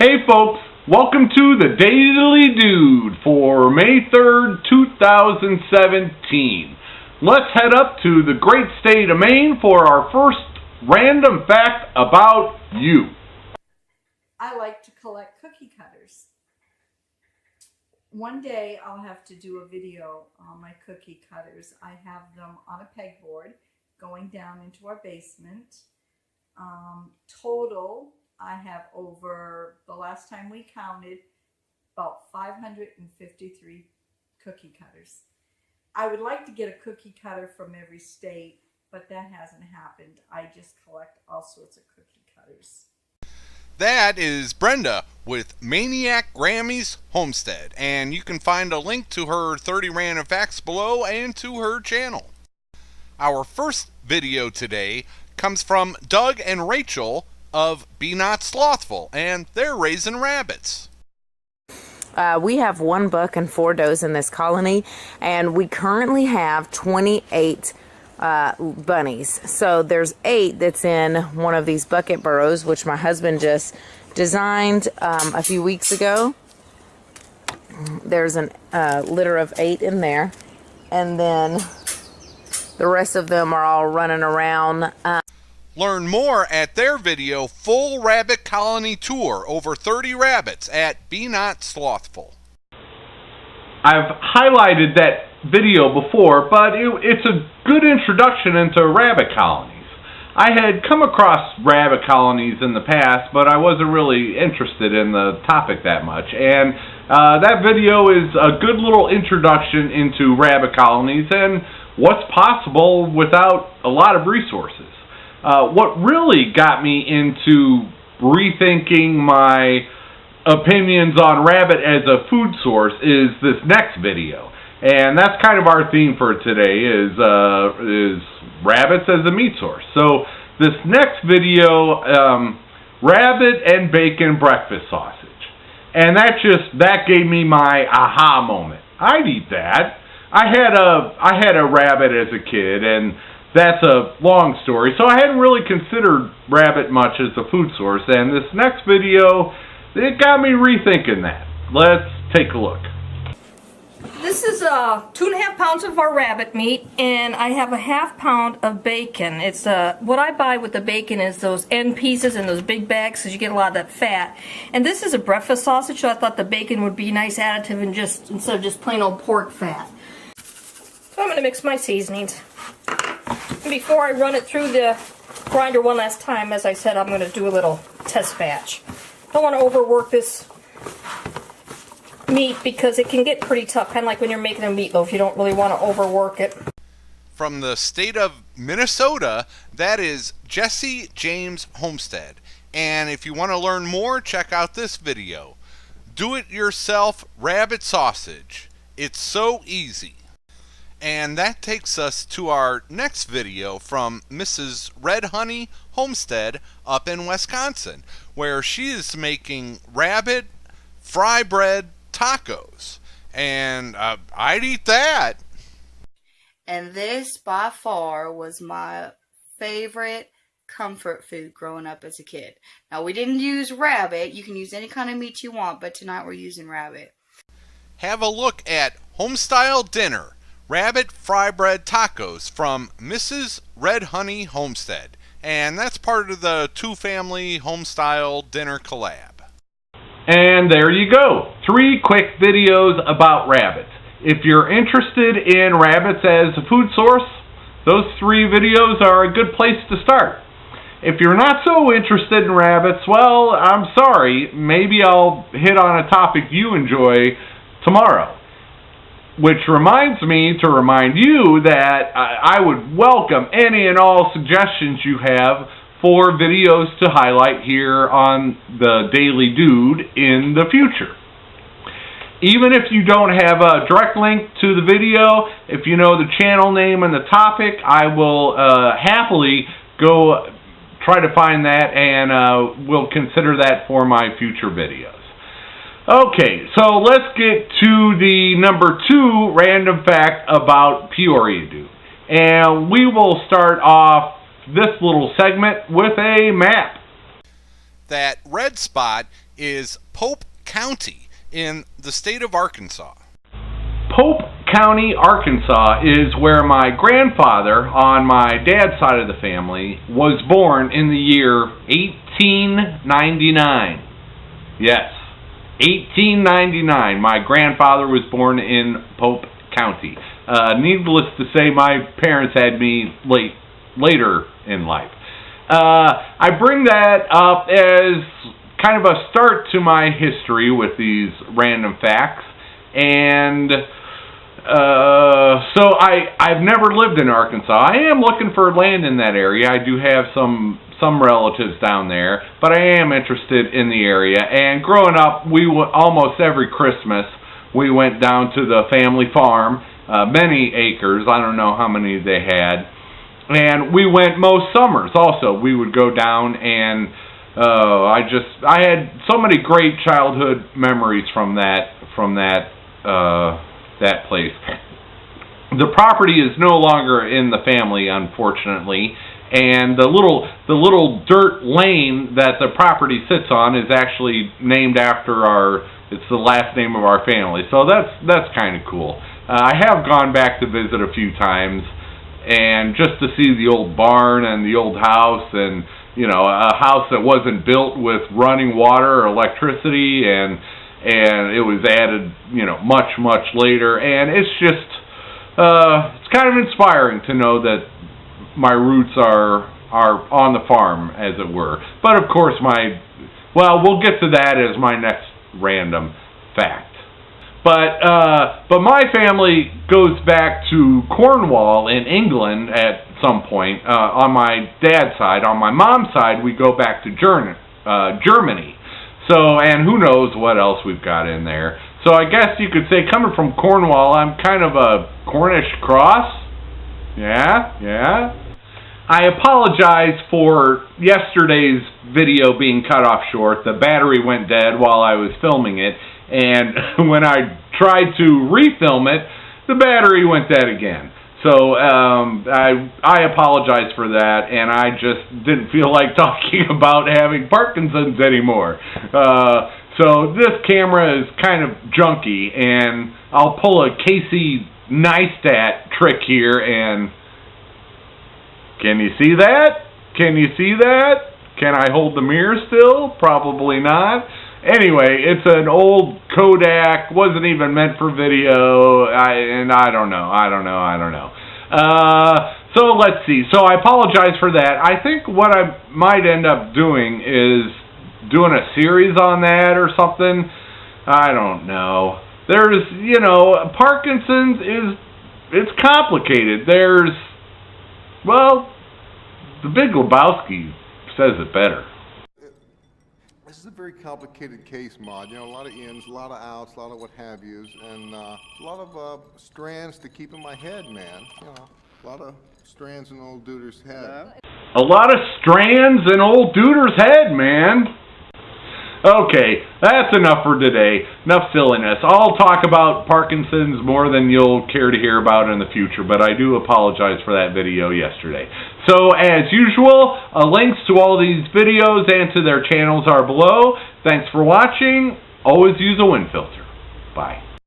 Hey folks, welcome to the Daily Dude for May 3rd, 2017. Let's head up to the great state of Maine for our first random fact about you. I like to collect cookie cutters. One day I'll have to do a video on my cookie cutters. I have them on a pegboard going down into our basement. Total, I have over, the last time we counted, about 553 cookie cutters. I would like to get a cookie cutter from every state, but that hasn't happened. I just collect all sorts of cookie cutters. That is Brenda with MAINEiac Grammie's Homestead, and you can find a link to her 30 random facts below and to her channel. Our first video today comes from Doug and Rachel of Not Slothful, and they're raising rabbits. We have 1 buck and 4 does in this colony, and we currently have 28 bunnies. So there's 8 that's in one of these bucket burrows, which my husband just designed a few weeks ago. There's a litter of 8 in there, and then the rest of them are all running around. Learn more at their video, Full Rabbit Colony Tour, over 30 rabbits at Not Slothful. I've highlighted that video before, but it's a good introduction into rabbit colonies. I had come across rabbit colonies in the past, but I wasn't really interested in the topic that much. And that video is a good little introduction into rabbit colonies and what's possible without a lot of resources. What really got me into rethinking my opinions on rabbit as a food source is this next video. And that's kind of our theme for today is rabbits as a meat source. So this next video, rabbit and bacon breakfast sausage. And that gave me my aha moment. I'd eat that. I had a rabbit as a kid, and that's a long story. So I hadn't really considered rabbit much as a food source, and this next video, it got me rethinking that. Let's take a look. This is 2.5 pounds of our rabbit meat, and I have a 1/2 pound of bacon. It's what I buy with the bacon is those end pieces in those big bags, because you get a lot of that fat. And this is a breakfast sausage, so I thought the bacon would be a nice additive and just instead of just plain old pork fat. So I'm going to mix my seasonings. And before I run it through the grinder one last time, as I said, I'm going to do a little test batch. Don't want to overwork this meat because it can get pretty tough, kind of like when you're making a meatloaf. You don't really want to overwork it. From the state of Minnesota, that is JessieJames Homestead. And if you want to learn more, check out this video. Do-it-yourself rabbit sausage. It's so easy. And that takes us to our next video from MrsRedHoney Homestead up in Wisconsin, where she is making rabbit Frybread tacos. And I'd eat that. And this, by far, was my favorite comfort food growing up as a kid. Now, we didn't use rabbit. You can use any kind of meat you want, but tonight we're using rabbit. Have a look at Homestyle Dinner, Rabbit Frybread Tacos from MrsRedHoney Homestead. And that's part of the 2-family Homestyle Dinner collab. And there you go. 3 quick videos about rabbits. If you're interested in rabbits as a food source, those 3 videos are a good place to start. If you're not so interested in rabbits, well, I'm sorry. Maybe I'll hit on a topic you enjoy tomorrow. Which reminds me to remind you that I would welcome any and all suggestions you have for videos to highlight here on the Daily Dude in the future. Even if you don't have a direct link to the video, if you know the channel name and the topic, I will happily go try to find that, and will consider that for my future videos. Okay, so let's get to the number 2 random fact about Peoria Dude. And we will start off this little segment with a map. That red spot is Pope County in the state of Arkansas. Pope County, Arkansas is where my grandfather on my dad's side of the family was born in the year 1899. Yes, 1899. My grandfather was born in Pope County. Needless to say, my parents had me later in life. I bring that up as kind of a start to my history with these random facts, and so I've never lived in Arkansas. I am looking for land in that area. I do have some relatives down there, but I am interested in the area. And growing up, almost every Christmas we went down to the family farm, many acres. I don't know how many they had, and we went most summers. Also, we would go down, and I had so many great childhood memories from that place. The property is no longer in the family, unfortunately, and the little dirt lane that the property sits on is actually named after it's the last name of our family. So that's kind of cool. I have gone back to visit a few times, and just to see the old barn and the old house, and a house that wasn't built with running water or electricity, and it was added, much later, and it's just, it's kind of inspiring to know that my roots are on the farm, as it were. But of course, we'll get to that as my next random fact. But my family goes back to Cornwall in England at some point, on my dad's side. On my mom's side, we go back to Germany. So, and who knows what else we've got in there. So I guess you could say, coming from Cornwall, I'm kind of a Cornish cross. Yeah. I apologize for yesterday's video being cut off short. The battery went dead while I was filming it, and when I tried to refilm it, the battery went dead again. So I apologize for that, and I just didn't feel like talking about having Parkinson's anymore. So this camera is kind of junky, and I'll pull a Casey Neistat trick here, and can you see that? Can you see that? Can I hold the mirror still? Probably not. Anyway, it's an old Kodak, wasn't even meant for video, and I don't know. So let's see. So I apologize for that. I think what I might end up doing is doing a series on that or something. I don't know. There's, Parkinson's it's complicated. The Big Lebowski says it better. This is a very complicated case, Maud. A lot of ins, a lot of outs, a lot of what have yous, and a lot of strands to keep in my head, man. A lot of strands in old Duder's head. A lot of strands in old Duder's head, man. Okay, that's enough for today. Enough silliness. I'll talk about Parkinson's more than you'll care to hear about in the future, but I do apologize for that video yesterday. So, as usual, links to all these videos and to their channels are below. Thanks for watching. Always use a wind filter. Bye.